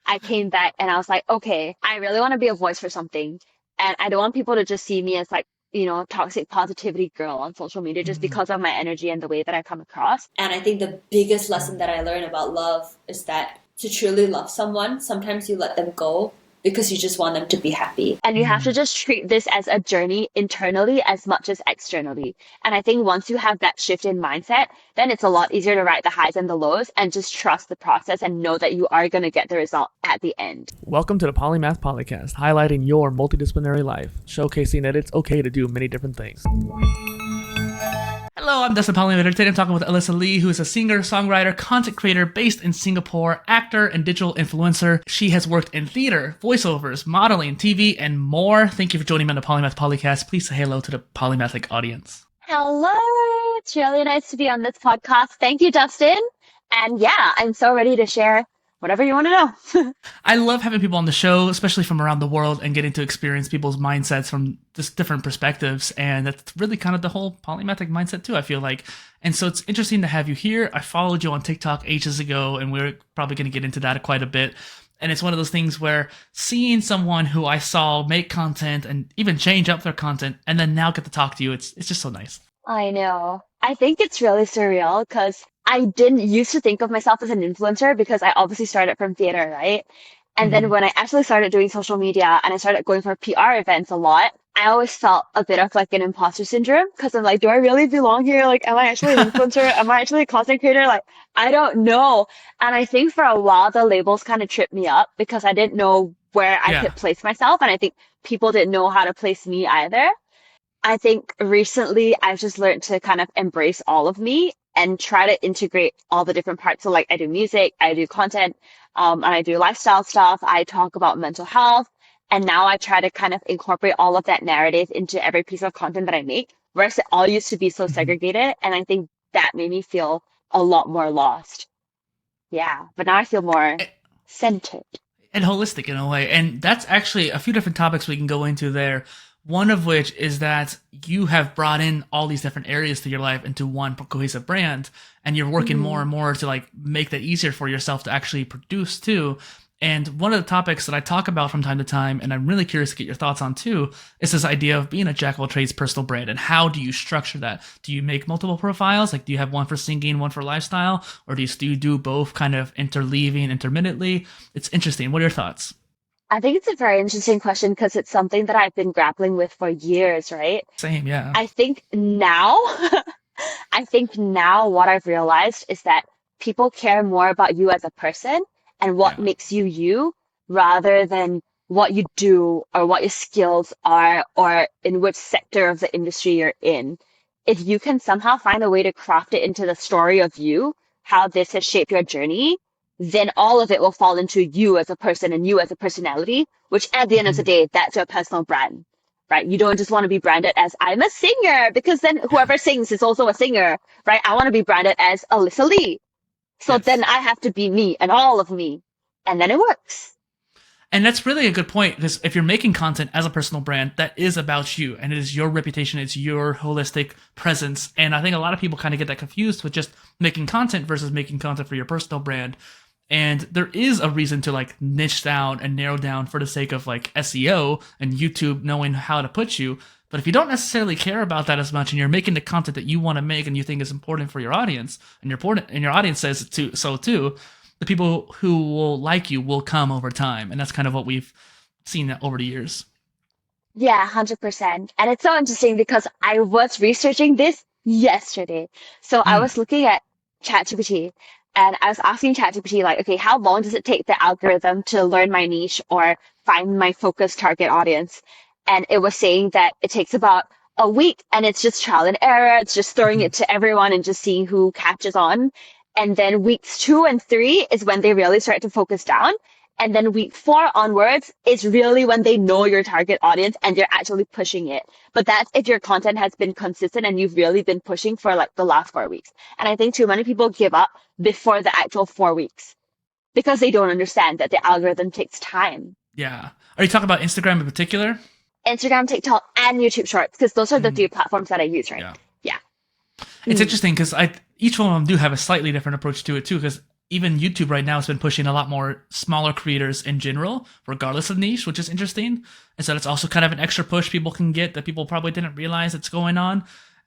I came back and I was like, okay, I really want to be a voice for something. And I don't want people to just see me as like, toxic positivity girl on social media just Mhm. because of my energy and the way that I come across. And I think the biggest lesson that I learned about love is that to truly love someone, sometimes you let them go because you just want them to be happy. And you have to Mhm. just treat this as a journey internally as much as externally. And I think once you have that shift in mindset, then it's a lot easier to ride the highs and the lows and just trust the process and know that you are going to get the result at the end. Welcome to the Polymath PolyCast, highlighting your multidisciplinary life, showcasing that it's okay to do many different things. Hello, I'm Dustin PolyInnovator. Today I'm talking with Alyssa Lee, who is a singer, songwriter, content creator based in Singapore, actor, and digital influencer. She has worked in theater, voiceovers, modeling, TV, and more. Thank you for joining me on the Polymath Polycast. Please say hello to the Polymathic audience. Hello, it's really nice to be on this podcast. Thank you, Dustin. And yeah, I'm so ready to share whatever you want to know. I love having people on the show, especially from around the world, and getting to experience people's mindsets from just different perspectives. And that's really kind of the whole polymathic mindset too, I feel like. And so it's interesting to have you here. I followed you on TikTok ages ago, and we're probably going to get into that quite a bit. And it's one of those things where seeing someone who I saw make content and even change up their content and then now get to talk to you, it's just so nice. I know. I think it's really surreal because I didn't used to think of myself as an influencer because I obviously started from theater, right? And then Hmm. when I actually started doing social media and I started going for PR events a lot, I always felt a bit of like an imposter syndrome because I'm like, do I really belong here? Like, am I actually an influencer? Am I actually a content creator? Like, I don't know. And I think for a while, the labels kind of tripped me up because I didn't know where I Yeah. could place myself. And I think people didn't know how to place me either. I think recently I've just learned to kind of embrace all of me and try to integrate all the different parts. So like I do music, I do content, and I do lifestyle stuff. I talk about mental health. And now I try to kind of incorporate all of that narrative into every piece of content that I make, whereas it all used to be so Mhm. segregated. And I think that made me feel a lot more lost. Yeah. But now I feel more centered. And holistic in a way. And that's actually a few different topics we can go into there. One of which is that you have brought in all these different areas to your life into one cohesive brand, and you're working more Hmm. and more to like make that easier for yourself to actually produce too. And one of the topics that I talk about from time to time, and I'm really curious to get your thoughts on too, is this idea of being a jack of all trades personal brand. And how do you structure that? Do you make multiple profiles? Like, do you have one for singing, one for lifestyle? Or do you do both kind of interleaving intermittently? It's interesting. What are your thoughts? I think it's a very interesting question because it's something that I've been grappling with for years, right? Same, yeah. I think now, I think now what I've realized is that people care more about you as a person and what Yeah. makes you you rather than what you do or what your skills are or in which sector of the industry you're in. If you can somehow find a way to craft it into the story of you, how this has shaped your journey, then all of it will fall into you as a person and you as a personality, which at the end of the Mhm. day, that's your personal brand, right? You don't just want to be branded as I'm a singer because then whoever sings is also a singer, right? I want to be branded as Alyssa Lee. So then Yes. I have to be me and all of me. And then it works. And that's really a good point because if you're making content as a personal brand, that is about you and it is your reputation, it's your holistic presence. And I think a lot of people kind of get that confused with just making content versus making content for your personal brand. And there is a reason to like niche down and narrow down for the sake of like SEO and YouTube knowing how to put you. But if you don't necessarily care about that as much and you're making the content that you want to make and you think is important for your audience and your audience says it too, so too, the people who will like you will come over time. And that's kind of what we've seen over the years. Yeah, 100%. And it's so interesting because I was researching this yesterday. So I Mm, was looking at ChatGPT and I was asking ChatGPT like, okay, how long does it take the algorithm to learn my niche or find my focus target audience? And it was saying that it takes about a week and it's just trial and error. It's just throwing mhm. it to everyone and just seeing who catches on. And then weeks 2 and 3 is when they really start to focus down. And then week 4 onwards is really when they know your target audience and you're actually pushing it. But that's if your content has been consistent and you've really been pushing for like the last 4 weeks. And I think too many people give up before the actual 4 weeks because they don't understand that the algorithm takes time. Yeah. Are you talking about Instagram in particular? Instagram, TikTok, and YouTube Shorts, because those are the three Mm, platforms that I use, right? yeah. Yeah. It's Mm. interesting because I each one of them do have a slightly different approach to it too. Because even YouTube right now has been pushing a lot more smaller creators in general, regardless of niche, which is interesting. And so that's also kind of an extra push people can get that people probably didn't realize it's going on.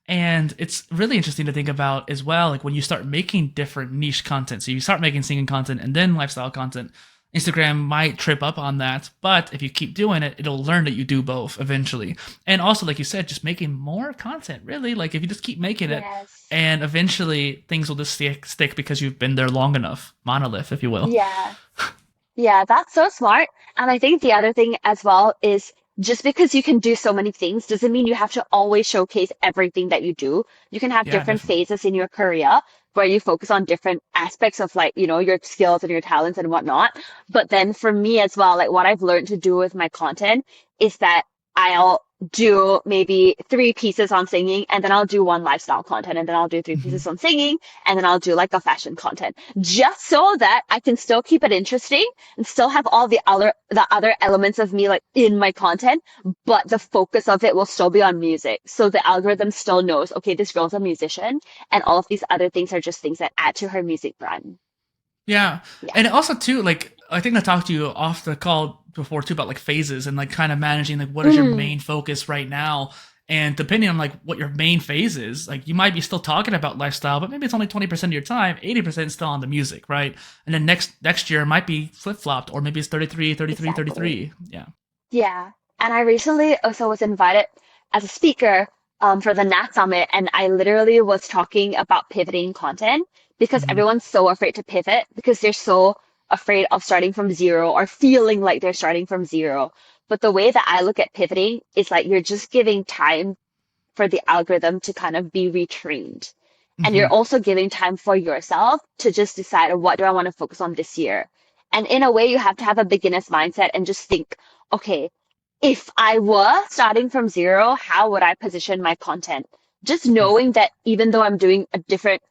And it's really interesting to think about as well, like when you start making different niche content. So you start making singing content and then lifestyle content. Instagram might trip up on that, but if you keep doing it, it'll learn that you do both eventually. And also, like you said, just making more content, really. Like if you just keep making it, Yes. and eventually things will just stick because you've been there long enough. Monolith, if you will. Yeah. Yeah, that's so smart. And I think the other thing as well is just because you can do so many things doesn't mean you have to always showcase everything that you do. You can have Yeah, different definitely. phases in your career where you focus on different aspects of like, your skills and your talents and whatnot. But then for me as well, like what I've learned to do with my content is that I'll do maybe three pieces on singing and then I'll do one lifestyle content and then I'll do three Mhm. pieces on singing and then I'll do like a fashion content just so that I can still keep it interesting and still have all the other elements of me like in my content, but the focus of it will still be on music. So the algorithm still knows, okay, this girl's a musician, and all of these other things are just things that add to her music brand. Yeah, Yeah. and also too, like I think I talked to you off the call before too about like phases and like kind of managing like what is your Mm, main focus right now, and depending on like what your main phase is, like you might be still talking about lifestyle, but maybe it's only 20% of your time, 80% still on the music, right? And then next year might be flip flopped, or maybe it's 33, 33, exactly. 33. Yeah. Yeah. And I recently also was invited as a speaker for the NAT Summit, and I literally was talking about pivoting content because Hmm. everyone's so afraid to pivot because they're so afraid of starting from zero or feeling like they're starting from zero. But the way that I look at pivoting is like you're just giving time for the algorithm to kind of be retrained. And you're Hmm. also giving time for yourself to just decide what do I want to focus on this year. And in a way, you have to have a beginner's mindset and just think, okay, if I were starting from zero, how would I position my content? Just Yeah. knowing that even though I'm doing a different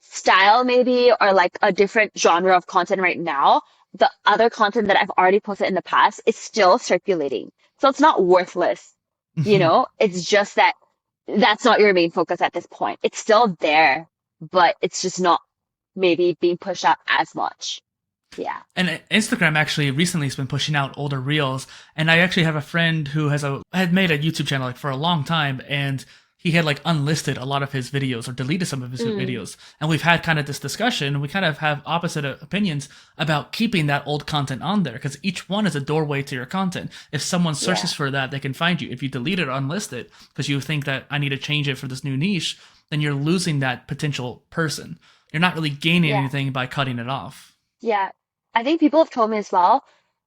style maybe or like a different genre of content right now, the other content that I've already posted in the past is still circulating. So it's not worthless. Hmm. It's just that that's not your main focus at this point. It's still there, but it's just not maybe being pushed out as much. Yeah. And Instagram actually recently has been pushing out older reels. And I actually have a friend who had made a YouTube channel like for a long time, and he had like unlisted a lot of his videos or deleted some of his Mm, videos. And we've had kind of this discussion, and we kind of have opposite opinions about keeping that old content on there because each one is a doorway to your content. If someone yeah. searches for that, they can find you. If you delete it or unlist it because you think that I need to change it for this new niche, then you're losing that potential person. You're not really gaining Yeah. anything by cutting it off. Yeah. I think people have told me as well,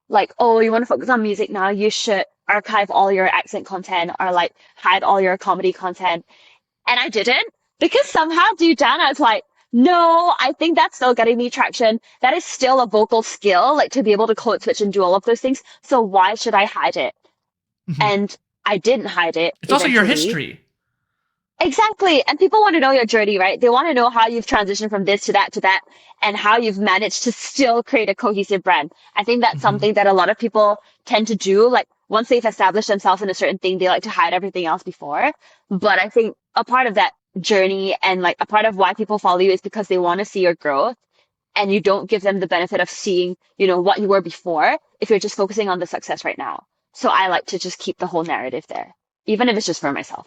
like, oh, you want to focus on music now, you should archive all your accent content or like hide all your comedy content. And I didn't because somehow deep down I was like, no, I think that's still getting me traction. That is still a vocal skill, like to be able to code switch and do all of those things. So why should I hide it? Mhm. And I didn't hide it It's also your eventually. history. Exactly. And people want to know your journey, right? They want to know how you've transitioned from this to that and how you've managed to still create a cohesive brand. I think that's Hmm. something that a lot of people tend to do. Like once they've established themselves in a certain thing, they like to hide everything else before. But I think a part of that journey and like a part of why people follow you is because they want to see your growth and you don't give them the benefit of seeing, what you were before if you're just focusing on the success right now. So I like to just keep the whole narrative there, even if it's just for myself.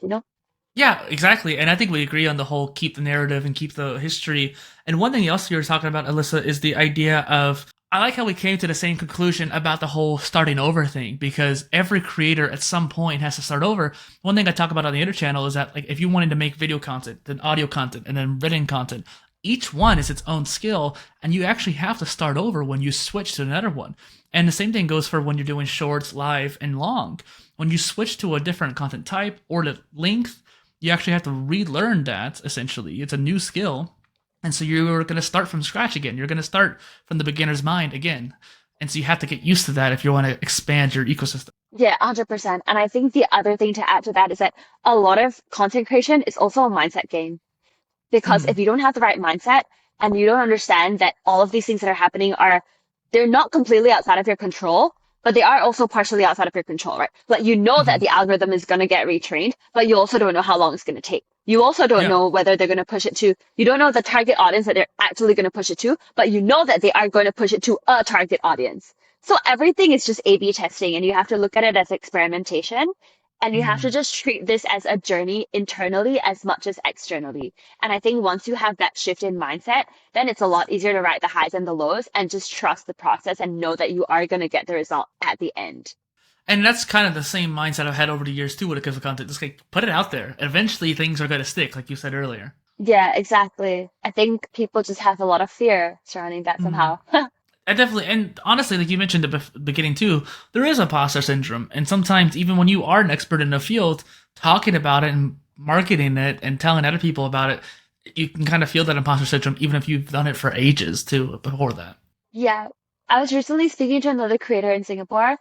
Yeah, exactly. And I think we agree on the whole keep the narrative and keep the history. And one thing else you were talking about, Alyssa, is the idea of I like how we came to the same conclusion about the whole starting over thing because every creator at some point has to start over. One thing I talk about on the other channel is that like if you wanted to make video content, then audio content, and then written content, each one is its own skill, and you actually have to start over when you switch to another one. And the same thing goes for when you're doing shorts, live, and long. When you switch to a different content type or the length, you actually have to relearn that essentially. It's a new skill. And so you're going to start from scratch again. You're going to start from the beginner's mind again. And so you have to get used to that if you want to expand your ecosystem. Yeah, 100%. And I think the other thing to add to that is that a lot of content creation is also a mindset game. Because Mm, if you don't have the right mindset and you don't understand that all of these things that are happening they're not completely outside of your control, but they are also partially outside of your control, right? Like you know that Mhm. the algorithm is going to get retrained, but you also don't know how long it's going to take. You also don't Yeah. know whether they're going to push it to, you don't know the target audience that they're actually going to push it to, but you know that they are going to push it to a target audience. So everything is just A/B testing, and you have to look at it as experimentation. And you have to Mhm. just treat this as a journey internally as much as externally. And I think once you have that shift in mindset, then it's a lot easier to write the highs and the lows and just trust the process and know that you are going to get the result at the end. And that's kind of the same mindset I've had over the years too when it comes to content. Just like put it out there. Eventually things are going to stick, like you said earlier. Yeah, exactly. I think people just have a lot of fear surrounding that Mhm. somehow. I definitely, and honestly, like you mentioned at the beginning too, there is imposter syndrome. And sometimes, even when you are an expert in a field, talking about it and marketing it and telling other people about it, you can kind of feel that imposter syndrome, even if you've done it for ages too before that. Yeah. I was recently speaking to another creator in Singapore,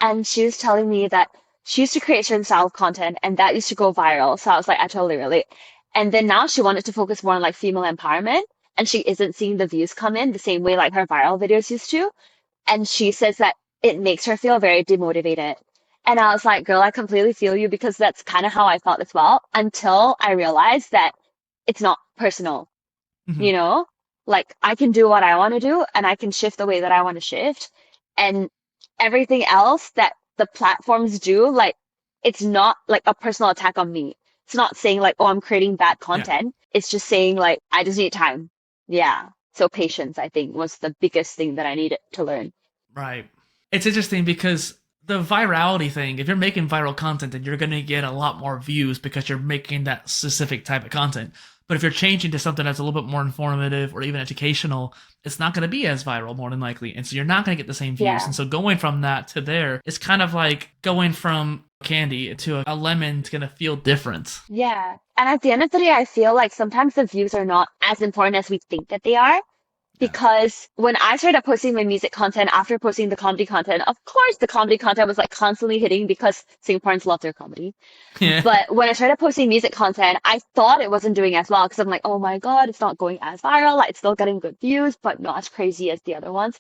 and she was telling me that she used to create certain style of content and that used to go viral. So I was like, I totally relate. And then now she wanted to focus more on like female empowerment, and she isn't seeing the views come in the same way like her viral videos used to. And she says that it makes her feel very demotivated. And I was like, girl, I completely feel you because that's kind of how I felt as well until I realized that it's not personal, Hmm. you know? Like I can do what I want to do and I can shift the way that I want to shift. And everything else that the platforms do, like it's not like a personal attack on me. It's not saying like, oh, I'm creating bad Yeah. content. It's just saying like, I just need time. Yeah. So patience, I think, was the biggest thing that I needed to learn. Right. It's interesting because the virality thing, if you're making viral content, then you're going to get a lot more views because you're making that specific type of content. But if you're changing to something that's a little bit more informative or even educational, it's not going to be as viral, more than likely. And so you're not going to get the same views. Yeah. And so going from that to there, it's kind of like going from candy to a lemon. It's going to feel different. Yeah. And at the end of the day, I feel like sometimes the views are not as important as we think that they are. Yeah. Because when I started posting my music content after posting the comedy content, of course the comedy content was like constantly hitting because Singaporeans love their comedy. Yeah. But when I started posting music content, I thought it wasn't doing as well because I'm like, oh my God, it's not going as viral. Like, it's still getting good views, but not as crazy as the other ones.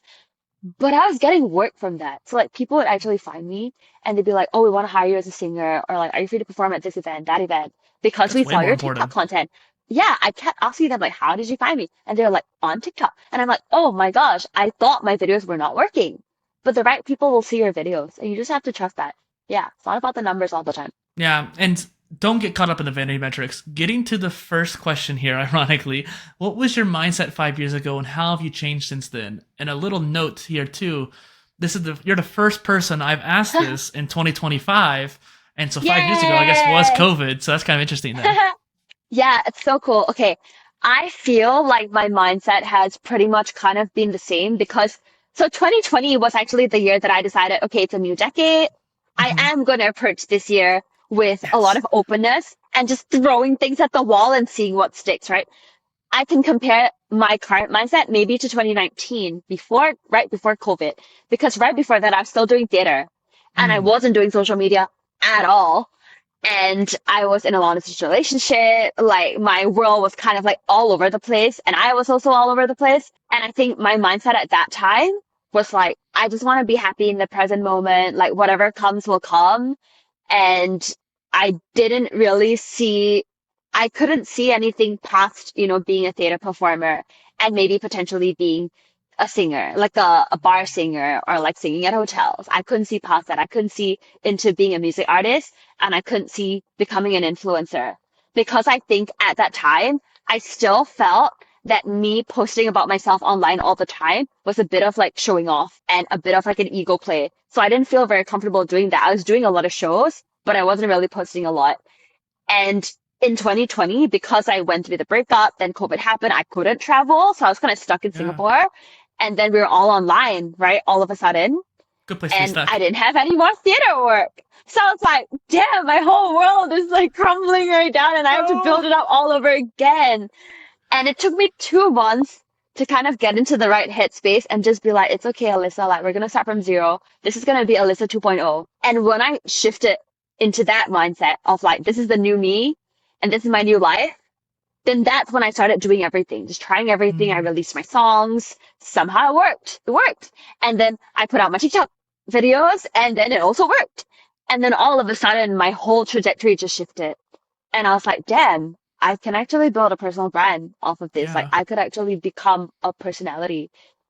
But I was getting work from that. So like people would actually find me and they'd be like, oh, we want to hire you as a singer, or like, are you free to perform at this event, that event? Because That's we way saw more your TikTok important. content. Yeah, I kept asking them like, how did you find me? And they're like, on TikTok. And I'm like, oh my gosh, I thought my videos were not working. But the right people will see your videos and you just have to trust that. Yeah, it's not about the numbers all the time. Yeah, and don't get caught up in the vanity metrics. Getting to the first question here, ironically, what was your mindset 5 years ago, and how have you changed since then? And a little note here too. You're the first person I've asked this in 2025, and so 5 years ago, I guess, was Yay! COVID. So that's kind of interesting there. Yeah, it's so cool. Okay. I feel like my mindset has pretty much kind of been the same because so 2020 was actually the year that I decided, okay, it's a new decade. I Hmm. am going to approach this year with a lot Yes. of openness and just throwing things at the wall and seeing what sticks, right? I can compare my current mindset maybe to 2019 right before COVID, because right before that I was still doing theater and I Mm. wasn't doing social media at all. And I was in a long distance relationship. Like my world was kind of like all over the place. And I was also all over the place. And I think my mindset at that time was like, I just want to be happy in the present moment. Like whatever comes will come. And I couldn't see anything past, being a theater performer and maybe potentially being a singer, like a bar singer or like singing at hotels. I couldn't see past that. I couldn't see into being a music artist and I couldn't see becoming an influencer because I think at that time, I still felt that me posting about myself online all the time was a bit of like showing off and a bit of like an ego play. So I didn't feel very comfortable doing that. I was doing a lot of shows, but I wasn't really posting a lot. And in 2020, because I went through the breakup, then COVID happened, I couldn't travel. So I was kind of stuck in Yeah. Singapore. And then we were all online, right? All of a sudden. Good place to be And I stuck. didn't have any more theater work. So I was like, damn, my whole world is like crumbling right down and I have to build No. it up all over again. And it took me 2 months to kind of get into the right headspace and just be like, it's okay, Alyssa, like we're going to start from zero. This is going to be Alyssa 2.0. And when I shifted into that mindset of like, this is the new me and this is my new life, then that's when I started doing everything, just trying everything. I Mm. released my songs. Somehow it worked. It worked. And then I put out my TikTok. videos, and then it also worked. And then all of a sudden, my whole trajectory just shifted. And I was like, damn, I can actually build a personal brand off of this. Like, Yeah. I could actually become a personality.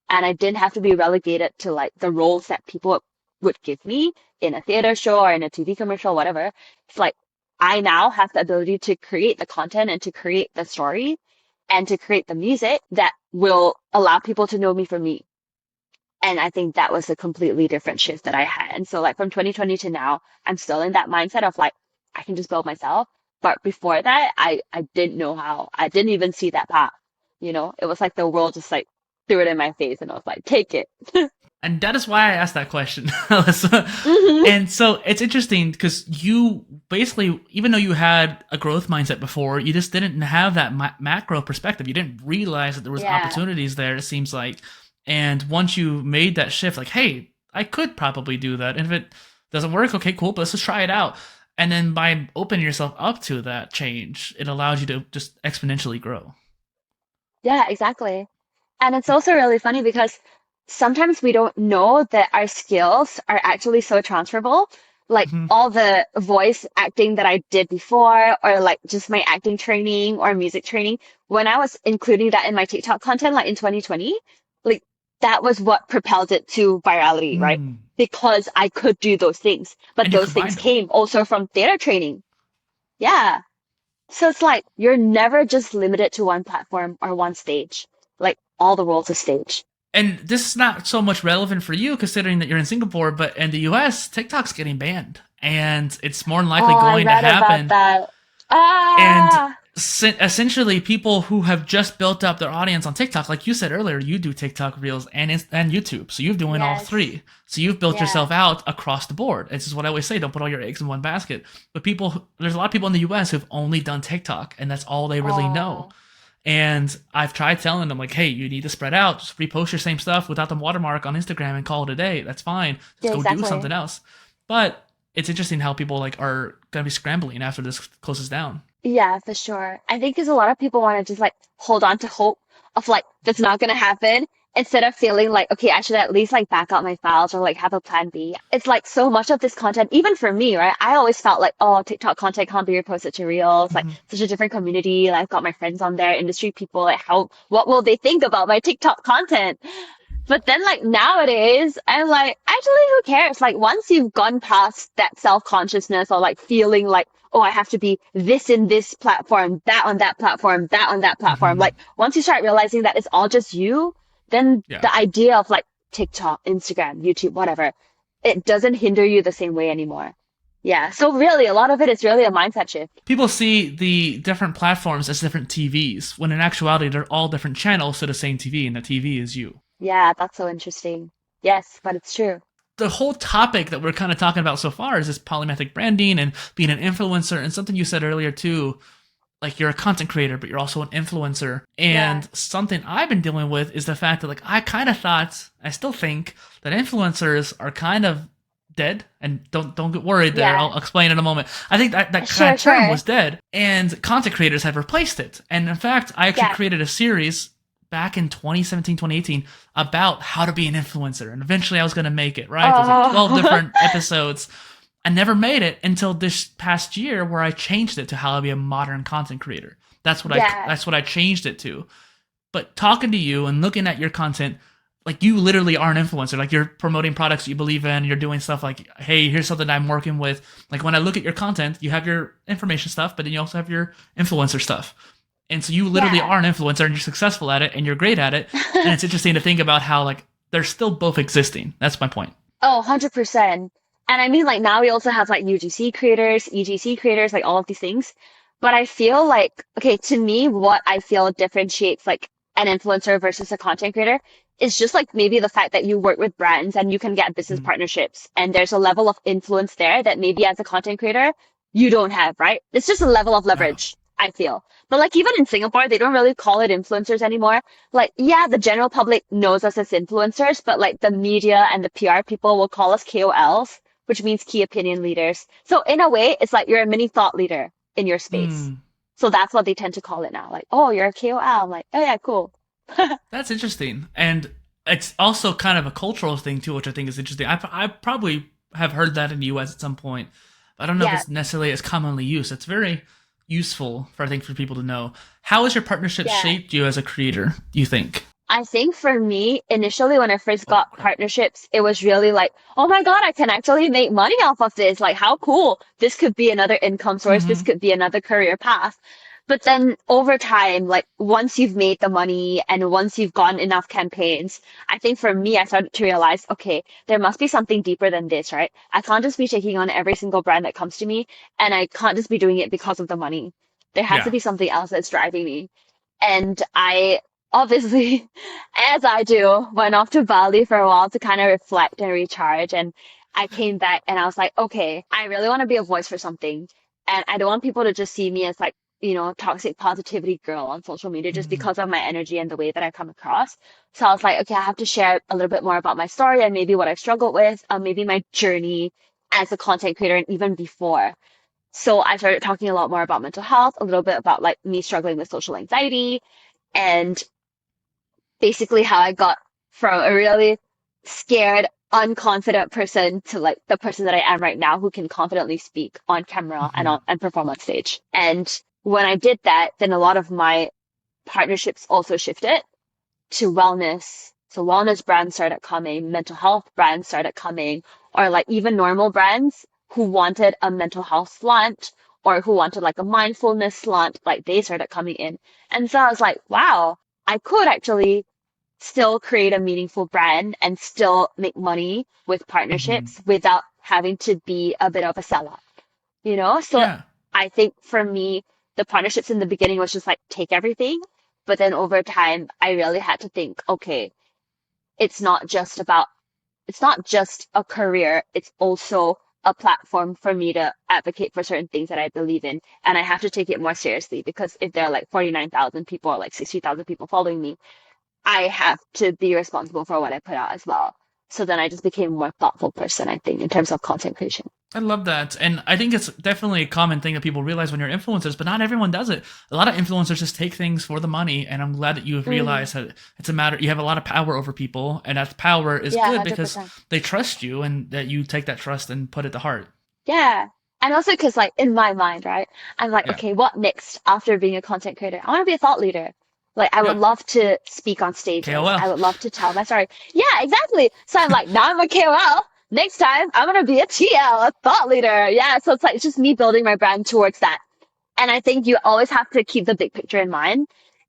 And I didn't have to be relegated to like the roles that people would give me in a theater show or in a TV commercial, whatever. It's like, I now have the ability to create the content and to create the story and to create the music that will allow people to know me for me. And I think that was a completely different shift that I had. And so like from 2020 to now, I'm still in that mindset of like, I can just build myself. But before that, I didn't know how. I didn't even see that path. You know, it was like the world just like threw it in my face and I was like, take it. And that is why I asked that question, Alyssa. Hmm. And so it's interesting because you basically, even though you had a growth mindset before, you just didn't have that macro perspective. You didn't realize that there was Yeah. opportunities there, it seems like. And once you made that shift, like, hey, I could probably do that. And if it doesn't work, okay, cool, but let's just try it out. And then by opening yourself up to that change, it allows you to just exponentially grow. Yeah, exactly. And it's also really funny because sometimes we don't know that our skills are actually so transferable. Like Mhm. all the voice acting that I did before, or like just my acting training or music training, when I was including that in my TikTok content, like in 2020, like that was what propelled it to virality, right? Mm. Because I could do those things. But And you those things combined them. came also from theater training. Yeah. So it's like you're never just limited to one platform or one stage. Like all the world's a stage. And this is not so much relevant for you considering that you're in Singapore, but in the US, TikTok's getting banned. And it's more than Oh, likely I going to read about happen. that. And Ah, essentially, people who have just built up their audience on TikTok, like you said earlier, you do TikTok Reels and YouTube. So you're doing all yes. three. So you've built Yeah. yourself out across the board. This is what I always say, don't put all your eggs in one basket. But there's a lot of people in the US who've only done TikTok, and that's all they really know. Oh, And I've tried telling them, like, hey, you need to spread out. Just repost your same stuff without the watermark on Instagram and call it a day. That's fine. Just yeah, go do exactly. something else. But it's interesting how people like are gonna be scrambling after this closes down. Yeah, for sure. I think because a lot of people want to just like hold on to hope of like that's not gonna happen instead of feeling like, okay, I should at least like back up my files or like have a plan B. It's like so much of this content, even for me, right? I always felt like, oh, TikTok content can't be reposted to Reels, like Mm-hmm. such a different community. Like, I've got my friends on there, industry people, like what will they think about my TikTok content? But then like nowadays, I'm like, actually, who cares? Like once you've gone past that self-consciousness or like feeling like, oh, I have to be this in this platform, that on that platform, that on that platform. Mm-hmm. Like once you start realizing that it's all just you, then Yeah. the idea of like TikTok, Instagram, YouTube, whatever, it doesn't hinder you the same way anymore. Yeah. So really, a lot of it is really a mindset shift. People see the different platforms as different TVs, when in actuality they're all different channels to the same TV, and the TV is you. Yeah, that's so interesting. Yes, but it's true. The whole topic that we're kind of talking about so far is this polymathic branding and being an influencer, and something you said earlier too, like you're a content creator but you're also an influencer. Yeah. And something I've been dealing with is the fact that like I kind of thought, I still think that influencers are kind of dead. And don't get worried there, Yeah. I'll explain in a moment. I think that kind Sure, of term sure. was dead and content creators have replaced it. And in fact, I actually Yeah. created a series back in 2017, 2018 about how to be an influencer, and eventually I was going to make it, right? There's like 12 Oh, different episodes. I never made it until this past year where I changed it to how to be a modern content creator. yeah. That's what I changed it to. But talking to you and looking at your content, like you literally are an influencer. Like you're promoting products you believe in. You're doing stuff like, hey, here's something I'm working with. Like when I look at your content, you have your information stuff, but then you also have your influencer stuff. And so you literally Yeah. are an influencer and you're successful at it and you're great at it. And it's interesting to think about how like they're still both existing. That's my point. Oh, 100%. And I mean, like now we also have like UGC creators, EGC creators, like all of these things. But I feel like, okay, to me, what I feel differentiates like an influencer versus a content creator is just like maybe the fact that you work with brands and you can get business Mm, partnerships. And there's a level of influence there that maybe as a content creator, you don't have, right? It's just a level of yeah. leverage, I feel. But like even in Singapore, they don't really call it influencers anymore. Like, yeah, the general public knows us as influencers, but like the media and the PR people will call us KOLs, which means key opinion leaders. So in a way, it's like you're a mini thought leader in your space. Mm, So that's what they tend to call it now. Like, oh, you're a KOL. I'm like, oh yeah, cool. that's interesting. And it's also kind of a cultural thing too, which I think is interesting. I probably have heard that in the US at some point. But I don't know if Yeah. it's necessarily as commonly used. It's very useful for, I think, for people to know. How has your partnership Yeah. shaped you as a creator, do you think? I think for me, initially when I first Oh, got crap. partnerships, it was really like, oh my God, I can actually make money off of this. Like, how cool. This could be another income source. This Hmm. could be another career path. But then over time, like once you've made the money and once you've gotten enough campaigns, I think for me, I started to realize, okay, there must be something deeper than this, right? I can't just be taking on every single brand that comes to me, and I can't just be doing it because of the money. There has to Yeah. be something else that's driving me. And I obviously, as I do, went off to Bali for a while to kind of reflect and recharge. And I came back and I was like, okay, I really want to be a voice for something. And I don't want people to just see me as like, toxic positivity girl on social media just Hmm. because of my energy and the way that I come across. So I was like, okay, I have to share a little bit more about my story and maybe what I've struggled with, maybe my journey as a content creator and even before. So I started talking a lot more about mental health, a little bit about like me struggling with social anxiety, and basically how I got from a really scared, unconfident person to like the person that I am right now who can confidently speak on camera and Hmm. perform on stage. And when I did that, then a lot of my partnerships also shifted to wellness. So wellness brands started coming, mental health brands started coming, or like even normal brands who wanted a mental health slant or who wanted like a mindfulness slant, like they started coming in. And so I was like, wow, I could actually still create a meaningful brand and still make money with Hmm. partnerships without having to be a bit of a seller, you know? So Yeah. I think for me, the partnerships in the beginning was just like take everything. But then over time, I really had to think, okay, it's not just about, it's not just a career. It's also a platform for me to advocate for certain things that I believe in. And I have to take it more seriously because if there are like 49,000 people or like 60,000 people following me, I have to be responsible for what I put out as well. So then I just became a more thoughtful person, I think, in terms of content creation. I love that. And I think it's definitely a common thing that people realize when you're influencers, but not everyone does it. A lot of influencers just take things for the money. And I'm glad that you have Mm, realized that it's a matter, you have a lot of power over people. And that power is yeah, good because 100%. they trust you and that you take that trust and put it to heart. Yeah. And also because like in my mind, right, I'm like, Yeah. okay, what next after being a content creator? I want to be a thought leader. Like I would Yeah. love to speak on stages. KOL. I would love to tell my story. Yeah, exactly. So I'm like, now I'm a KOL. Next time I'm gonna be a TL, a thought leader. Yeah. So it's like it's just me building my brand towards that. And I think you always have to keep the big picture in mind.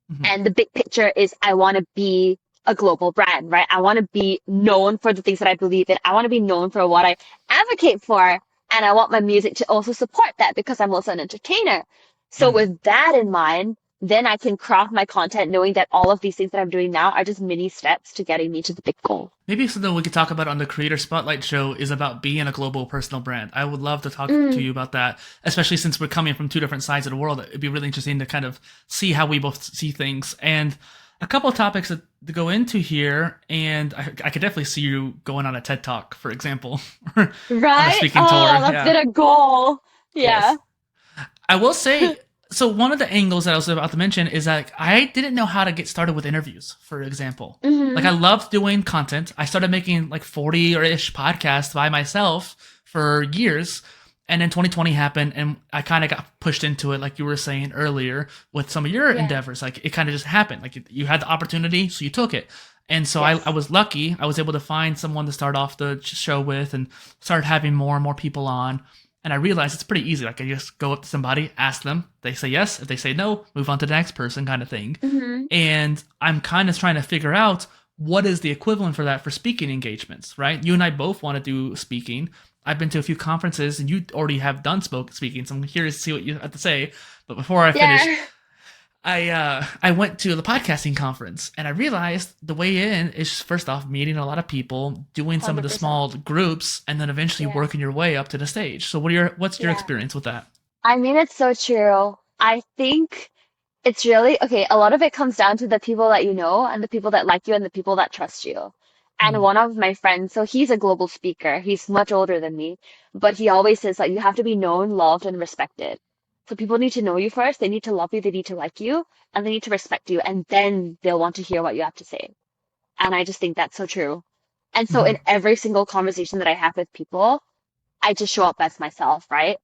Hmm. And the big picture is I want to be a global brand, right? I want to be known for the things that I believe in. I want to be known for what I advocate for. And I want my music to also support that because I'm also an entertainer. So Hmm. with that in mind, then I can craft my content knowing that all of these things that I'm doing now are just mini steps to getting me to the big goal. Maybe something we could talk about on the Creator Spotlight show is about being a global personal brand. I would love to talk to Mm, you about that, especially since we're coming from two different sides of the world. It'd be really interesting to kind of see how we both see things. And a couple of topics to go into here, and I could definitely see you going on a TED Talk, for example, on a right? speaking Oh, tour. that's Yeah. been a goal. Yeah. Yes. I will say, so one of the angles that I was about to mention is that I didn't know how to get started with interviews, for example. Like Hmm. I loved doing content. I started making like 40 or ish podcasts by myself for years. And then 2020 happened and I kind of got pushed into it, like you were saying earlier, with some of your Yeah. endeavors. Like it kind of just happened. Like you had the opportunity, so you took it. And so I Yes. was lucky. I was able to find someone to start off the show with and started having more and more people on. And I realized it's pretty easy. Like I just go up to somebody, ask them, they say yes. If they say no, move on to the next person, kind of thing. Hmm. And I'm kind of trying to figure out what is the equivalent for that for speaking engagements, right? You and I both want to do speaking. I've been to a few conferences and you already have done speaking, so I'm curious to see what you have to say. But before I finish, Yeah. I went to the podcasting conference and I realized the way in is first off meeting a lot of people, doing some of the 100%. small groups, and then eventually Yeah. working your way up to the stage. So what's your Yeah. experience with that? I mean, it's so true. I think it's really okay. A lot of it comes down to the people that you know and the people that like you and the people that trust you. And Mm, one of my friends, so he's a global speaker. He's much older than me, but he always says that you have to be known, loved, and respected. So people need to know you first. They need to love you. They need to like you, and they need to respect you, and then they'll want to hear what you have to say. And I just think that's so true. And so in every single conversation that I have with people, I just show up as myself, right?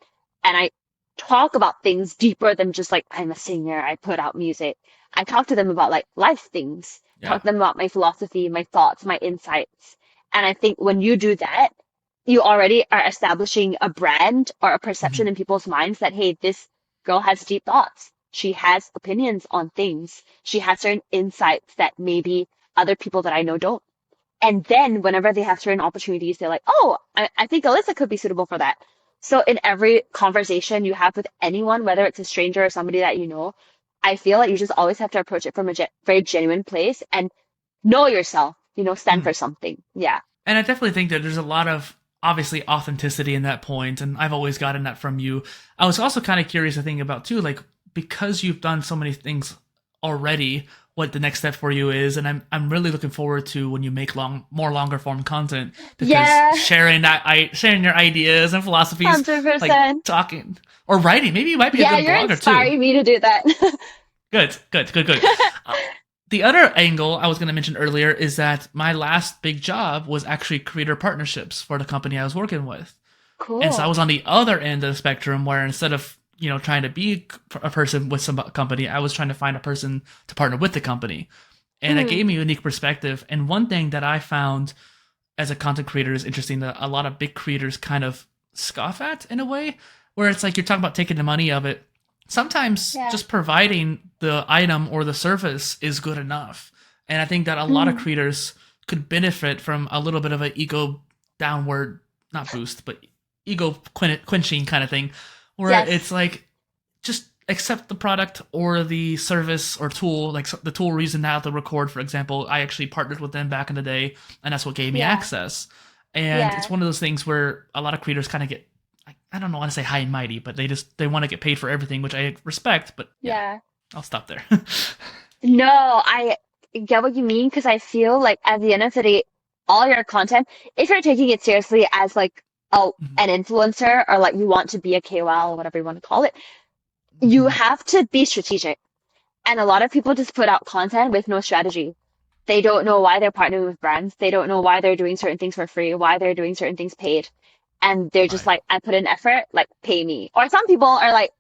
And I talk about things deeper than just like, I'm a singer, I put out music. I talk to them about like life things, Yeah. talk to them about my philosophy, my thoughts, my insights. And I think when you do that, you already are establishing a brand or a perception in people's minds that, hey, this girl has deep thoughts. She has opinions on things. She has certain insights that maybe other people that I know don't. And then whenever they have certain opportunities, they're like, oh, I think Alyssa could be suitable for that. So in every conversation you have with anyone, whether it's a stranger or somebody that you know, I feel like you just always have to approach it from a very genuine place and know yourself, stand for something. Yeah. And I definitely think that there's a lot of obviously authenticity in that point, and I've always gotten that from you. I was also kind of curious to think about too, like, because you've done so many things already, what the next step for you is, and I'm really looking forward to when you make more longer form content, because sharing your ideas and philosophies, 100%. like talking or writing, maybe you might be a good blogger too. Yeah, you're inspiring me to do that. Good. The other angle I was going to mention earlier is that my last big job was actually creator partnerships for the company I was working with. Cool. And so I was on the other end of the spectrum, where instead of trying to be a person with some company, I was trying to find a person to partner with the company. And it gave me a unique perspective. And one thing that I found as a content creator is interesting that a lot of big creators kind of scoff at, in a way, where it's like you're talking about taking the money of it. Sometimes just providing the item or the service is good enough. And I think that a lot of creators could benefit from a little bit of an ego downward, not boost, but ego quenching kind of thing, where it's like, just accept the product or the service or tool. Like the tool we're using now to record, for example, I actually partnered with them back in the day, and that's what gave me access. And it's one of those things where a lot of creators kind of get, I don't want to say high and mighty, but they want to get paid for everything, which I respect, but I'll stop there. No, I get what you mean, because I feel like at the end of the day, all your content, if you're taking it seriously as like an influencer, or like you want to be a KOL or whatever you want to call it, you have to be strategic. And a lot of people just put out content with no strategy. They don't know why they're partnering with brands. They don't know why they're doing certain things for free, why they're doing certain things paid. And they're just like, I put in effort, like, pay me. Or some people are like,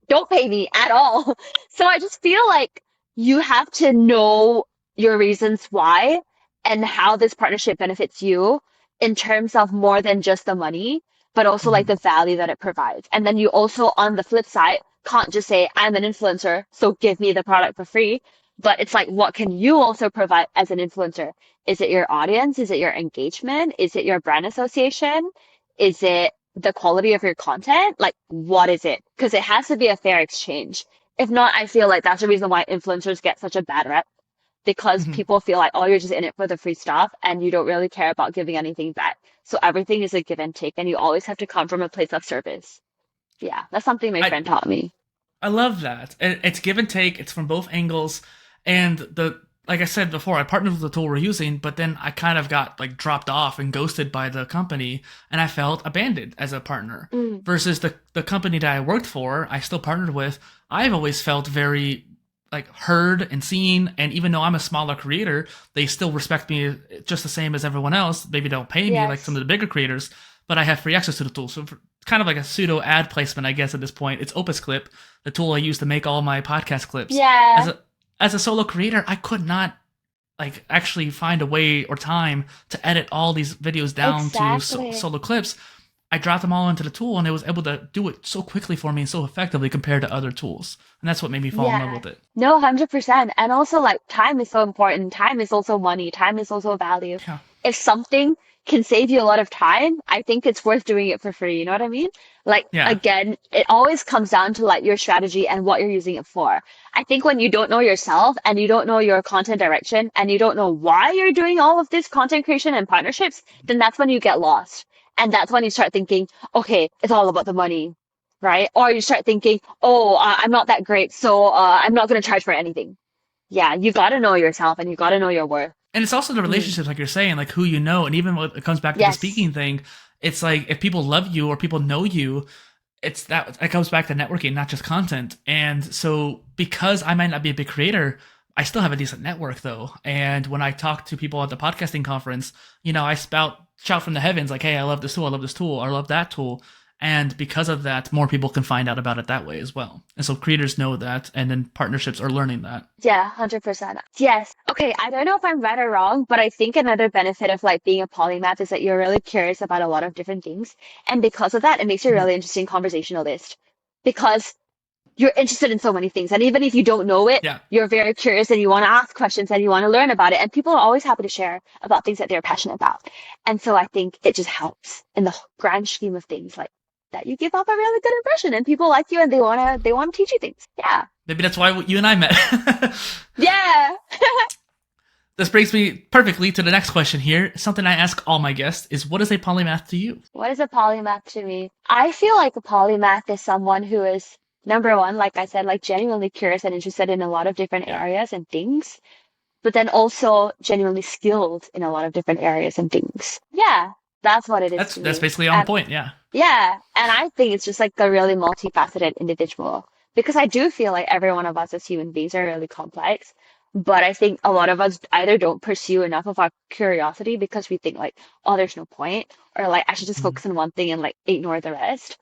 don't pay me at all. So I just feel like you have to know your reasons why and how this partnership benefits you in terms of more than just the money, but also like the value that it provides. And then you also, on the flip side, can't just say, I'm an influencer, so give me the product for free. But it's like, what can you also provide as an influencer? Is it your audience? Is it your engagement? Is it your brand association? Is it the quality of your content? Like, what is it? Because it has to be a fair exchange. If not, I feel like that's the reason why influencers get such a bad rep, because people feel like, oh, you're just in it for the free stuff and you don't really care about giving anything back. So everything is a give and take, and you always have to come from a place of service. Yeah, that's something my friend taught me. I love that. It's give and take. It's from both angles. And like I said before, I partnered with the tool we're using, but then I kind of got like dropped off and ghosted by the company, and I felt abandoned as a partner. Versus the company that I worked for, I still partnered with, I've always felt very like heard and seen, and even though I'm a smaller creator, they still respect me just the same as everyone else. Maybe don't pay me like some of the bigger creators, but I have free access to the tool. So kind of like a pseudo ad placement, I guess, at this point. It's Opus Clip, the tool I use to make all my podcast clips. As a solo creator, I could not like actually find a way or time to edit all these videos down to solo clips. I dropped them all into the tool, and it was able to do it so quickly for me and so effectively compared to other tools. And that's what made me fall in love with it. No, 100%. And also, like, time is so important. Time is also money. Time is also value. Yeah. If something can save you a lot of time, I think it's worth doing it for free. You know what I mean? Like, again, it always comes down to like your strategy and what you're using it for. I think when you don't know yourself and you don't know your content direction and you don't know why you're doing all of this content creation and partnerships, then that's when you get lost. And that's when you start thinking, okay, it's all about the money, right? Or you start thinking, I'm not that great, so I'm not going to charge for anything. Yeah, you got to know yourself and you got to know your worth. And it's also the relationships, like you're saying, like who you know. And even when it comes back to the speaking thing, it's like if people love you or people know you, it comes back to networking, not just content. And so because I might not be a big creator, I still have a decent network though. And when I talk to people at the podcasting conference, I shout from the heavens like, hey, I love this tool, I love this tool, I love that tool. And because of that, more people can find out about it that way as well. And so creators know that, and then partnerships are learning that. Yeah, 100%. Yes. Okay, I don't know if I'm right or wrong, but I think another benefit of like being a polymath is that you're really curious about a lot of different things. And because of that, it makes you a really interesting conversationalist because you're interested in so many things. And even if you don't know it, Yeah. you're very curious and you want to ask questions and you want to learn about it. And people are always happy to share about things that they're passionate about. And so I think it just helps in the grand scheme of things, like that you give off a really good impression and people like you and they wanna teach you things. Yeah. Maybe that's why you and I met. Yeah. This brings me perfectly to the next question here. Something I ask all my guests is, what is a polymath to you? What is a polymath to me? I feel like a polymath is someone who is, number one, like I said, like genuinely curious and interested in a lot of different areas and things, but then also genuinely skilled in a lot of different areas and things. Yeah, that's what it is to That's me. basically on point, yeah. Yeah, and I think it's just like a really multifaceted individual because I do feel like every one of us as human beings are really complex, but I think a lot of us either don't pursue enough of our curiosity because we think like, oh, there's no point, or like I should just focus on one thing and like ignore the rest,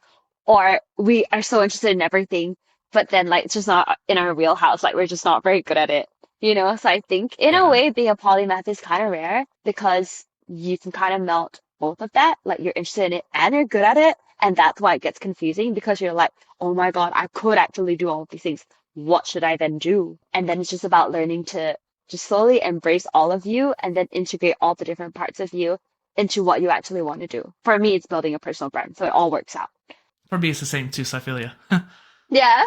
or we are so interested in everything, but then like it's just not in our wheelhouse, like we're just not very good at it, you know? So I think in a Yeah. way being a polymath is kind of rare because you can kind of melt both of that. Like you're interested in it and you're good at it. And that's why it gets confusing because you're like, oh my God, I could actually do all of these things. What should I then do? And then it's just about learning to just slowly embrace all of you and then integrate all the different parts of you into what you actually want to do. For me, it's building a personal brand. So it all works out. For me, it's the same too, so I feel you. Yeah.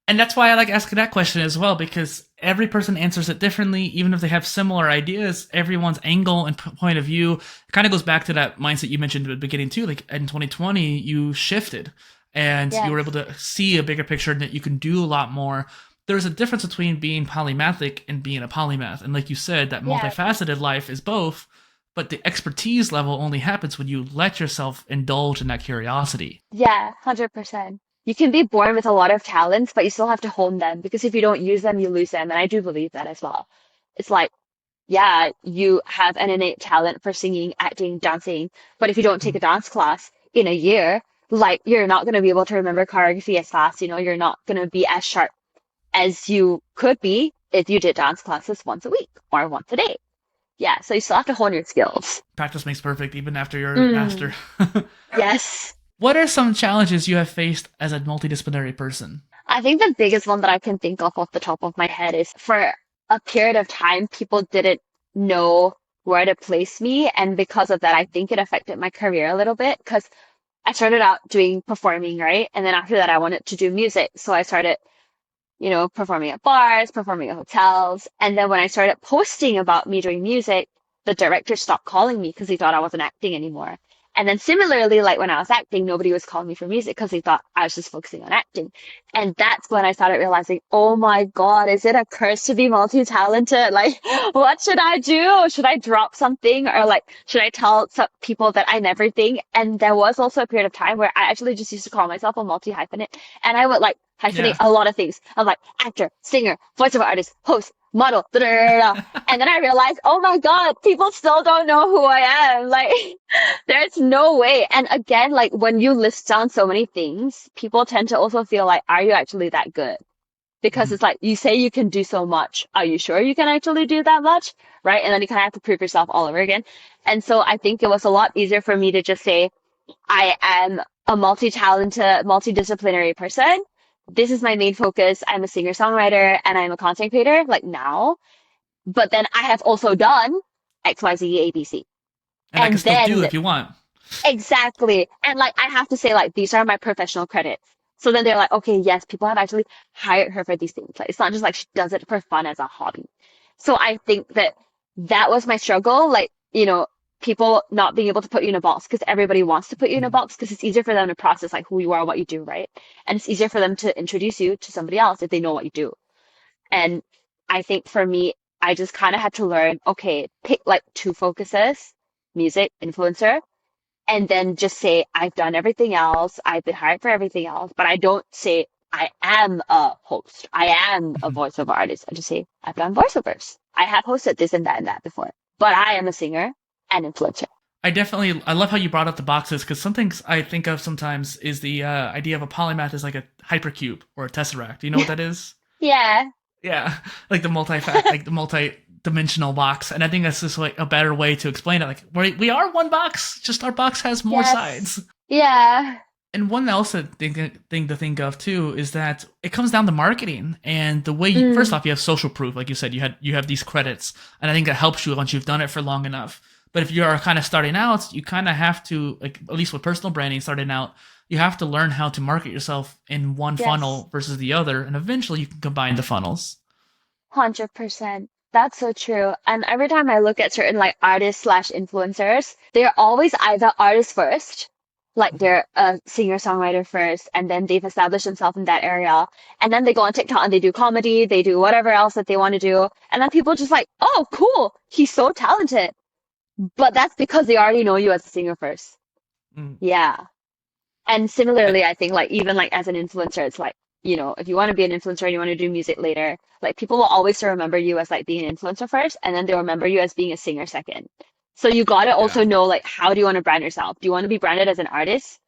And that's why I like asking that question as well, because every person answers it differently. Even if they have similar ideas, everyone's angle and point of view kind of goes back to that mindset you mentioned at the beginning too. Like in 2020, you shifted and you were Yes. able to see a bigger picture and that you can do a lot more. There's a difference between being polymathic and being a polymath. And like you said, that Yeah. multifaceted life is both, but the expertise level only happens when you let yourself indulge in that curiosity. Yeah, 100%. You can be born with a lot of talents, but you still have to hone them because if you don't use them, you lose them. And I do believe that as well. It's like, yeah, you have an innate talent for singing, acting, dancing, but if you don't take a dance class in a year, like you're not going to be able to remember choreography as fast, you know, you're not going to be as sharp as you could be if you did dance classes once a week or once a day. Yeah, so you still have to hone your skills. Practice makes perfect, even after you're a Mm. master. Yes. What are some challenges you have faced as a multidisciplinary person? I think the biggest one that I can think of off the top of my head is for a period of time, people didn't know where to place me. And because of that, I think it affected my career a little bit because I started out doing performing, right? And then after that, I wanted to do music. So I started, performing at bars, performing at hotels. And then when I started posting about me doing music, the director stopped calling me because he thought I wasn't acting anymore. And then similarly, like when I was acting, nobody was calling me for music because they thought I was just focusing on acting. And that's when I started realizing, oh my God, is it a curse to be multi-talented? Like, what should I do? Should I drop something or like, should I tell some people that I'm everything? And there was also a period of time where I actually just used to call myself a multi-hyphenate and I would like hyphenate Yeah. a lot of things. I'm like actor, singer, voiceover artist, host, model, da, da, da, da. And then I realized, oh my God, people still don't know who I am. Like, there's no way. And again, like when you list down so many things, people tend to also feel like, are you actually that good? Because it's like, you say you can do so much. Are you sure you can actually do that much? Right? And then you kind of have to prove yourself all over again. And so I think it was a lot easier for me to just say, I am a multi-talented, multidisciplinary person. This is my main focus. I'm a singer-songwriter and I'm a content creator, like now. But then I have also done X, Y, Z, A, B, C. And I can And still do then if you want. exactly. And like I have to say like these are my professional credits. So then they're like, okay, yes, people have actually hired her for these things. Like it's not just like she does it for fun as a hobby. So I think that that was my struggle. Like, people not being able to put you in a box because everybody wants to put you in a box because it's easier for them to process like who you are, what you do, right? And it's easier for them to introduce you to somebody else if they know what you do. And I think for me, I just kind of had to learn, okay, pick like two focuses, music, influencer, and then just say, I've done everything else. I've been hired for everything else, but I don't say I am a host. I am a Mhm. voiceover artist. I just say, I've done voiceovers. I have hosted this and that before. But I am a singer and influencer. I love how you brought up the boxes because some things I think of sometimes is the idea of a polymath is like a hypercube or a tesseract. Do you know what that is? Yeah. Yeah, like the like the multi-dimensional box, and I think that's just like a better way to explain it. Like we are one box, just our box has more Yes. sides. Yeah. And one else thing to think of too is that it comes down to marketing and the way. First Mm. off, you have social proof, like you said, you have these credits, and I think that helps you once you've done it for long enough. But if you are kind of starting out, you kind of have to, like at least with personal branding, starting out, you have to learn how to market yourself in one Yes. funnel versus the other, and eventually you can combine the funnels. 100%. That's so true. And every time I look at certain like artists slash influencers, they're always either artists first, like they're a singer-songwriter first, and then they've established themselves in that area. And then they go on TikTok and they do comedy, they do whatever else that they want to do. And then people just like, oh, cool, he's so talented. But that's because they already know you as a singer first. Mm. Yeah. And similarly, I think like even like as an influencer, it's like, if you want to be an influencer and you want to do music later, like people will always still remember you as like being an influencer first, and then they'll remember you as being a singer second. So you gotta Yeah. also know like how do you want to brand yourself? Do you want to be branded as an artist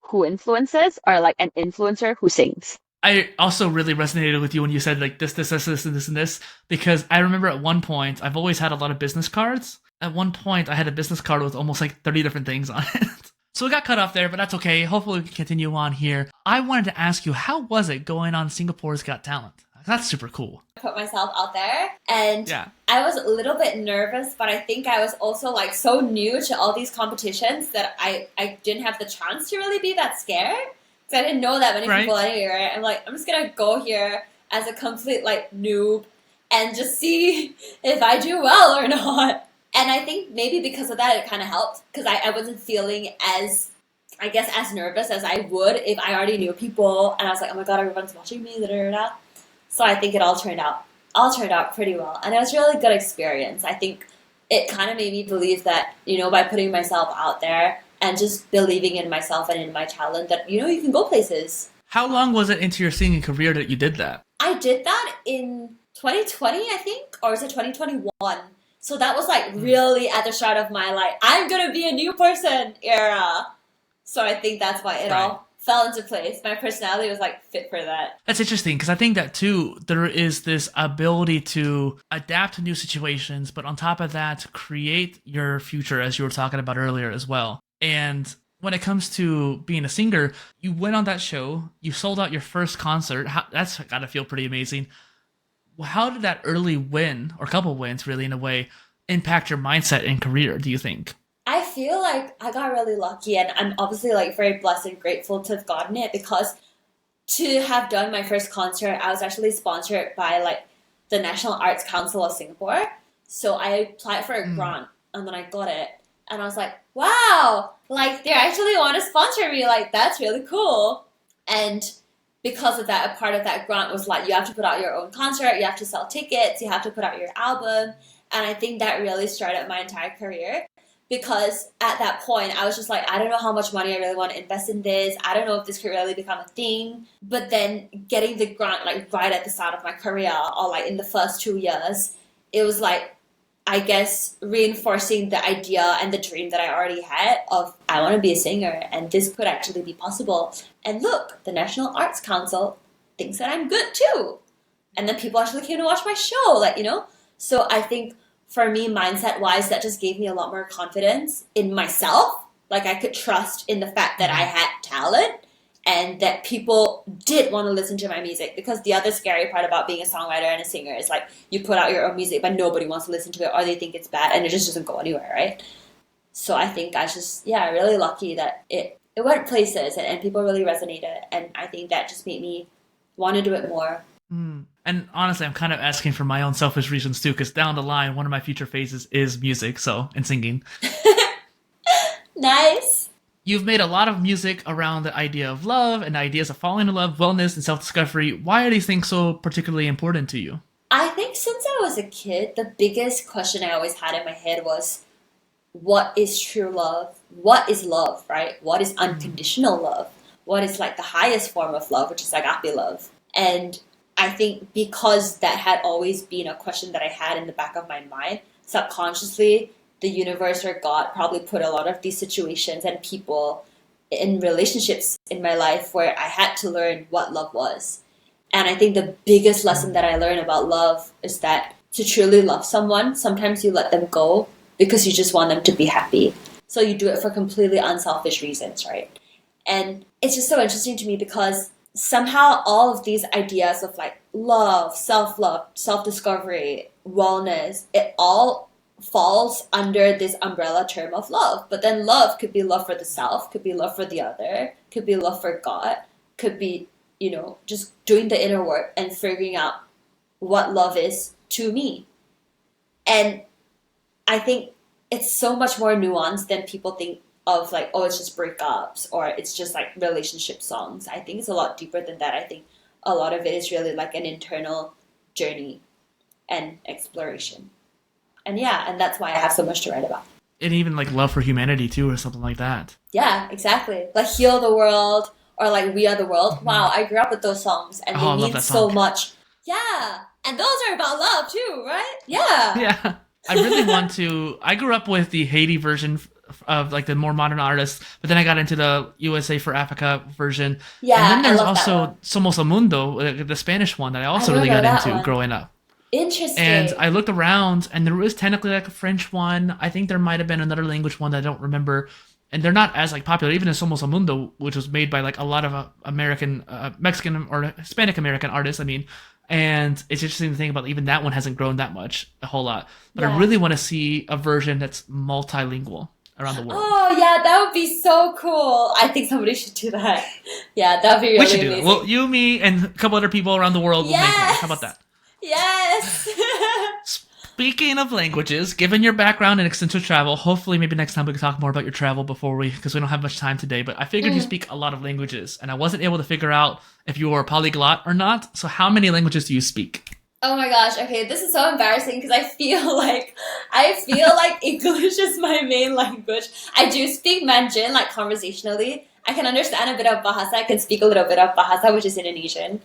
who influences or like an influencer who sings? I also really resonated with you when you said like this, and this, because I remember at one point I've always had a lot of business cards. At one point, I had a business card with almost like 30 different things on it. So we got cut off there, but that's okay. Hopefully, we can continue on here. I wanted to ask you, how was it going on Singapore's Got Talent? That's super cool. Put myself out there, and Yeah. I was a little bit nervous, but I think I was also like so new to all these competitions that I didn't have the chance to really be that scared because I didn't know that many Right. people anywhere. I'm like, I'm just gonna go here as a complete like noob and just see if I do well or not. And I think maybe because of that, it kind of helped because I wasn't feeling as, I guess, as nervous as I would if I already knew people and I was like, oh my god, everyone's watching me, da da da. So I think it all turned out pretty well, and it was a really good experience. I think it kind of made me believe that by putting myself out there and just believing in myself and in my talent, that you can go places. How long was it into your singing career that you did that? I did that in 2020, I think, or is it 2021? So that was like really at the start of my like I'm gonna be a new person era. So I think that's why it Right. all fell into place. My personality was like fit for that. That's interesting because I think that too, there is this ability to adapt to new situations, but on top of that, create your future, as you were talking about earlier as well. And when it comes to being a singer, you went on that show, you sold out your first concert. That's got to feel pretty amazing. How did that early win, or couple wins really in a way, impact your mindset and career, do you think? I feel like I got really lucky, and I'm obviously like very blessed and grateful to have gotten it, because to have done my first concert, I was actually sponsored by like the National Arts Council of Singapore. So I applied for a grant, and then I got it, and I was like, wow, like they actually want to sponsor me, like that's really cool. And because of that, a part of that grant was like you have to put out your own concert, you have to sell tickets, you have to put out your album, and I think that really started my entire career. Because at that point, I was just like, I don't know how much money I really want to invest in this. I don't know if this could really become a thing. But then getting the grant like right at the start of my career, or like in the first 2 years, it was like, I guess, reinforcing the idea and the dream that I already had of I want to be a singer and this could actually be possible. And look, the National Arts Council thinks that I'm good too. And then people actually came to watch my show, So I think for me, mindset-wise, that just gave me a lot more confidence in myself. Like I could trust in the fact that I had talent and that people did want to listen to my music. Because the other scary part about being a songwriter and a singer is like you put out your own music, but nobody wants to listen to it, or they think it's bad and it just doesn't go anywhere, right? So I think I was just, really lucky that it went places and people really resonated. And I think that just made me want to do it more. And honestly, I'm kind of asking for my own selfish reasons too, because down the line, one of my future phases is music, and singing. Nice. You've made a lot of music around the idea of love and ideas of falling in love, wellness, and self-discovery. Why are these things so particularly important to you? I think since I was a kid, the biggest question I always had in my head was, what is true love? What is love, right? What is unconditional love? what is like the highest form of love, which is agape love. And I think because that had always been a question that I had in the back of my mind, subconsciously, the universe or God probably put a lot of these situations and people in relationships in my life where I had to learn what love was. And I think the biggest lesson that I learned about love is that to truly love someone, sometimes you let them go because you just want them to be happy. So you do it for completely unselfish reasons, right? And it's just so interesting to me because somehow all of these ideas of like love, self-discovery, wellness, it all falls under this umbrella term of love. But then love could be love for the self, could be love for the other, could be love for God, could be, just doing the inner work and figuring out what love is to me. And I think it's so much more nuanced than people think of, like, oh, it's just breakups or it's just like relationship songs. I think it's a lot deeper than that. I think a lot of it is really like an internal journey and exploration. And that's why I have so much to write about. And even like love for humanity too, or something like that. Yeah, exactly. Like Heal the World or like We Are the World. Mm-hmm. Wow, I grew up with those songs and they mean so much. Yeah, and those are about love too, right? Yeah. Yeah. I really want to. I grew up with the Haiti version of like the more modern artists, but then I got into the USA for Africa version. Yeah, and then there's also Somos el Mundo, the Spanish one that I also really got into growing up. Interesting. And I looked around, and there was technically like a French one. I think there might have been another language one that I don't remember. And they're not as like popular, even in Somos el Mundo, which was made by like a lot of American, Mexican or Hispanic American artists. I mean, and it's interesting to think about even that one hasn't grown that much, a whole lot. But I really want to see a version that's multilingual around the world. Oh yeah, that would be so cool. I think somebody should do that. Yeah, that would be really amazing. We should do that. Well, you, me, and a couple other people around the world will make one. How about that? Yes. Speaking of languages, given your background in extensive travel, hopefully maybe next time we can talk more about your travel because we don't have much time today, but I figured you speak a lot of languages, and I wasn't able to figure out if you were a polyglot or not. So how many languages do you speak? Oh my gosh, okay, this is so embarrassing because I feel like English is my main language. I do speak Mandarin, like conversationally. I can understand a bit of Bahasa. I can speak a little bit of Bahasa, which is Indonesian.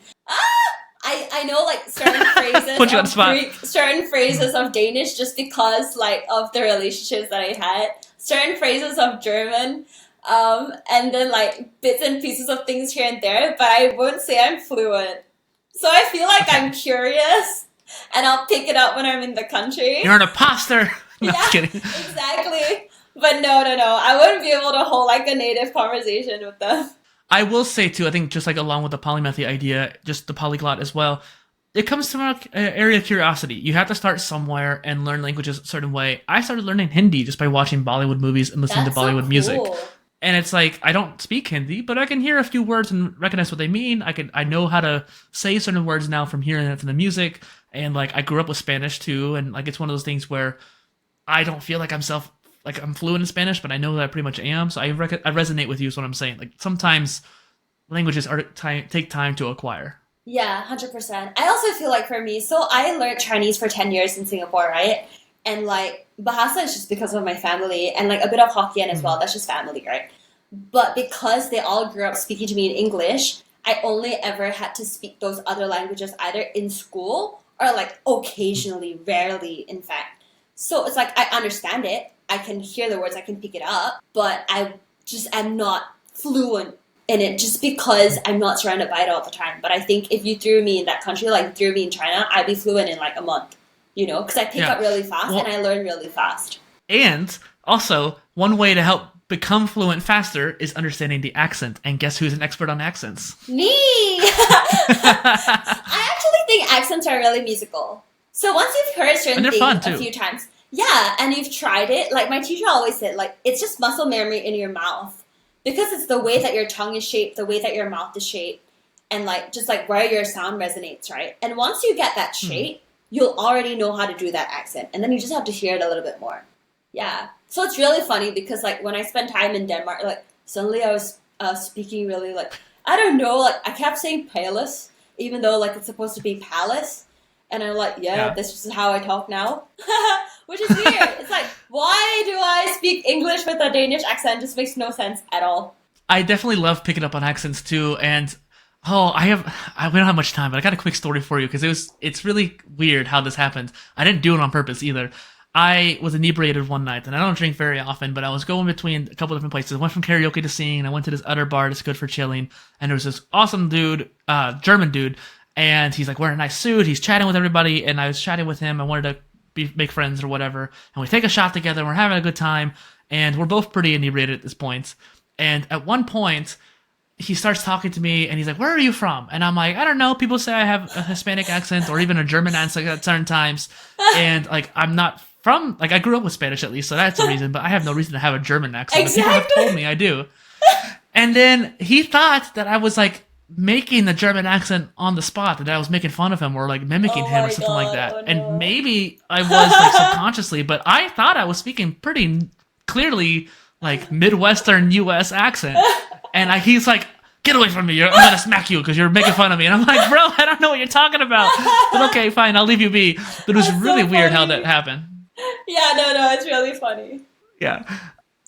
I know like certain phrases of Greek, certain phrases of Danish just because like of the relationships that I had, certain phrases of German, and then like bits and pieces of things here and there, but I wouldn't say I'm fluent. So I feel like I'm curious and I'll pick it up when I'm in the country. You're an imposter. No, yeah, exactly. But no. I wouldn't be able to hold like a native conversation with them. I will say, too, I think just like along with the polymathy idea, just the polyglot as well, it comes from an area of curiosity. You have to start somewhere and learn languages a certain way. I started learning Hindi just by watching Bollywood movies and listening to Bollywood music. And it's like, I don't speak Hindi, but I can hear a few words and recognize what they mean. I know how to say certain words now from hearing it from the music. And like, I grew up with Spanish, too. And like, it's one of those things where I don't feel like I'm fluent in Spanish, but I know that I pretty much am. So I resonate with you is what I'm saying. Like sometimes languages take time to acquire. Yeah, 100%. I also feel like for me, so I learned Chinese for 10 years in Singapore, right? And like Bahasa is just because of my family and like a bit of Hokkien as well. That's just family, right? But because they all grew up speaking to me in English, I only ever had to speak those other languages either in school or like occasionally, rarely, in fact. So it's like I understand it. I can hear the words, I can pick it up, but I just am not fluent in it just because I'm not surrounded by it all the time. But I think if you threw me in that country, like threw me in China, I'd be fluent in like a month, because I pick up really fast and I learn really fast. And also, one way to help become fluent faster is understanding the accent. And guess who's an expert on accents? Me! I actually think accents are really musical. So once you've heard certain things a few times, and you've tried it, like my teacher always said, like it's just muscle memory in your mouth because it's the way that your tongue is shaped, the way that your mouth is shaped, and like just like where your sound resonates, right? And once you get that shape, you'll already know how to do that accent, and then you just have to hear it a little bit more. Yeah. So it's really funny because like when I spent time in Denmark, like suddenly I was speaking really like, I don't know, like I kept saying palace, even though like it's supposed to be palace. And I'm like, this is how I talk now. Which is weird. It's like, why do I speak English with a Danish accent? It just makes no sense at all. I definitely love picking up on accents too, and we don't have much time, but I got a quick story for you because it's really weird how this happened. I didn't do it on purpose either. I was inebriated one night, and I don't drink very often, but I was going between a couple different places. I went from karaoke to singing, and I went to this other bar that's good for chilling, and there was this awesome dude, German dude, and he's like wearing a nice suit. He's chatting with everybody, and I was chatting with him. I wanted to make friends or whatever, and we take a shot together. And we're having a good time, and we're both pretty inebriated at this point. And at one point, he starts talking to me, and he's like, "Where are you from?" And I'm like, "I don't know. People say I have a Hispanic accent or even a German accent at certain times, and like I'm not." I grew up with Spanish at least, so that's the reason, but I have no reason to have a German accent. Exactly. But people have told me I do. And then he thought that I was like making the German accent on the spot, that I was making fun of him or like mimicking him or something like that. Oh, no. And maybe I was like subconsciously, but I thought I was speaking pretty clearly like Midwestern US accent. And he's like, "Get away from me, I'm gonna smack you because you're making fun of me." And I'm like, "Bro, I don't know what you're talking about." But okay, fine, I'll leave you be. But it was That's really so weird how funny. that happened. Yeah, no, it's really funny. Yeah.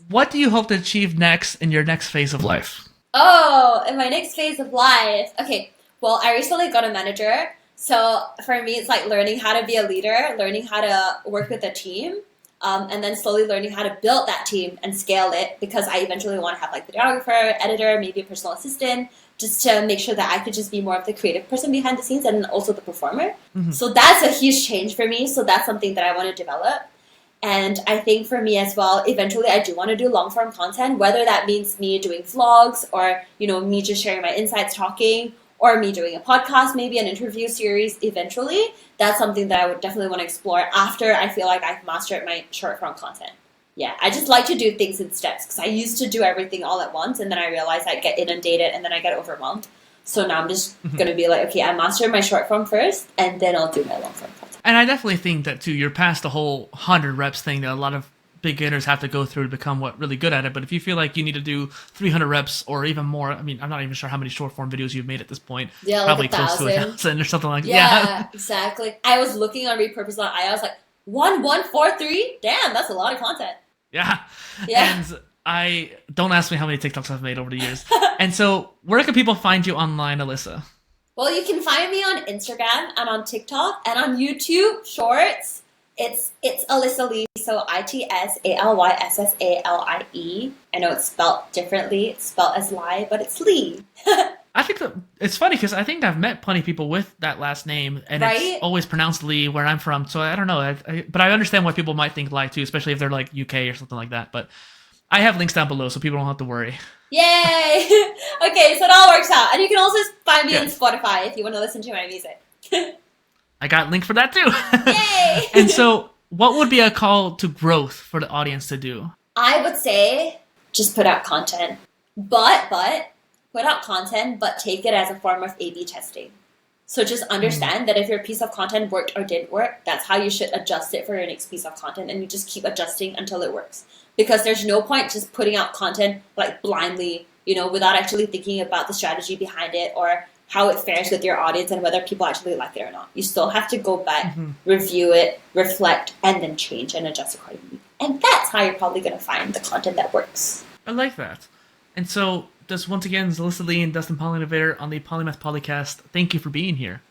What do you hope to achieve next in your next phase of life? Oh, in my next phase of life. Okay, well, I recently got a manager. So for me, it's like learning how to be a leader, learning how to work with a team, and then slowly learning how to build that team and scale it, because I eventually want to have like videographer, editor, maybe a personal assistant, just to make sure that I could just be more of the creative person behind the scenes and also the performer. Mm-hmm. So that's a huge change for me. So that's something that I want to develop. And I think for me as well, eventually I do want to do long form content, whether that means me doing vlogs or, me just sharing my insights talking, or me doing a podcast, maybe an interview series eventually. That's something that I would definitely want to explore after I feel like I've mastered my short form content. Yeah, I just like to do things in steps because I used to do everything all at once, and then I realized I get inundated and then I get overwhelmed. So now I'm just going to be like, okay, I master my short form first, and then I'll do my long form content. And I definitely think that too, you're past the whole 100 reps thing that a lot of beginners have to go through to become really good at it. But if you feel like you need to do 300 reps or even more, I mean, I'm not even sure how many short form videos you've made at this point. Yeah, probably like close to 1,000 or something like that. Yeah, exactly. I was looking on Repurposed. I was like, 1143? Damn, that's a lot of content. Yeah. Yeah. And don't ask me how many TikToks I've made over the years. And so where can people find you online, Alyssa? Well, you can find me on Instagram and on TikTok and on YouTube Shorts. It's Alyssa Lie, so ITSALYSSALIE. I know it's spelled differently. It's spelled as lie, but it's Lee. I think that it's funny because I think I've met plenty of people with that last name, and Right? it's always pronounced Lee where I'm from. So I don't know, but I understand why people might think Lie too, especially if they're like UK or something like that. But I have links down below, so people don't have to worry. Yay! Okay, so it all works out. And you can also find me on Yes. Spotify if you want to listen to my music. I got a link for that too. Yay! And so, what would be a call to growth for the audience to do? I would say just put out content. But put out content, but take it as a form of A/B testing. So just understand that if your piece of content worked or didn't work, that's how you should adjust it for your next piece of content, and you just keep adjusting until it works. Because there's no point just putting out content like blindly, without actually thinking about the strategy behind it or how it fares with your audience and whether people actually like it or not. You still have to go back, review it, reflect, and then change and adjust accordingly. And that's how you're probably going to find the content that works. I like that. And so, just once again, Alyssa Lee and Dustin PolyInnovator on the Polymath PolyCast. Thank you for being here.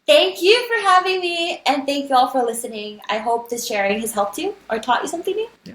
Thank you for having me, and thank you all for listening. I hope this sharing has helped you or taught you something new. Yeah.